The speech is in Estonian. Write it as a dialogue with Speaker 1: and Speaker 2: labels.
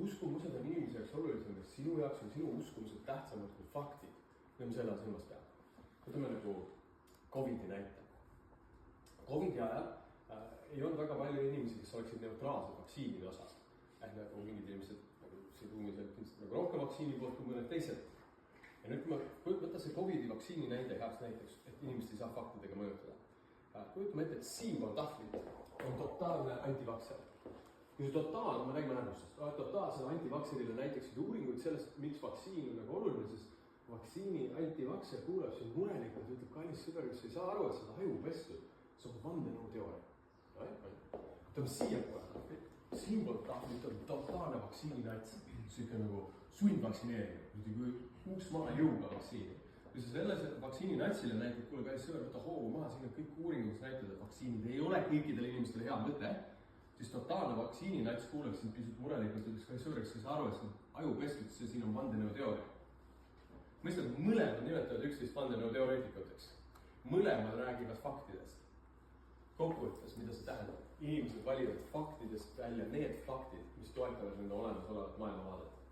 Speaker 1: uskumused on inimese jaoks olulisem, kas sinu jaoks on sinu uskumused tähtsamad kui faktid. Mida me selle silmas peame? Võtame nagu Covidi näite. Covidi ajal ei olnud väga palju inimesi, kes oleksid neutraalsed vaktsiinide osas. Nagu mingid inimesed siin ruumis nagu rohkem vaktsiini poolt kui mõned teised. Ja nüüd võtta see Covidi vaktsiini näide heaks näiteks, et inimest ei saa faktidega mõjutada. Kujutame ette, et Siim on tahvlit, on totaalne antivakser. Kui see totaalne, me räägime nägustest, totaalsele antivakserile näiteksid uuringuid sellest, miks vaktsiin on nagu oluline, sest vaktsiini antivakser kuuleb siin murelikult ja ütleb, kallis sõber, kes ei saa aru, et seda haju pestud, see on vandenõu teooria. Võtame siiapoole. Siim on tahvlit, on totaalne vaktsiininats, siuke nagu sundvaktsineerimine, kui uus maa jõuga vaktsiini. Kui sa selle vaktsiininatsile näitad, kuule kallis sõber, võta hoogu maha, siin on kõik uuringud näitavad, et vaktsiinid ei ole kõikidele inimestele hea mõte, siis totaalne vaktsiininats kuuleb sind pisut murelikult, et kallis sõber, kes ei saa aru, et see on aju pestud, see siin on vandenõu teooria. Mõistad, mõlemad nimetavad üksteist vandenõu teoreetikuteks. Mõlemad räägivad faktidest. Kokkuvõttes, mida see tähendab? Inimesed valivad faktidest välja need faktid, mis toetavad nende olemasolevat maailmavaadet.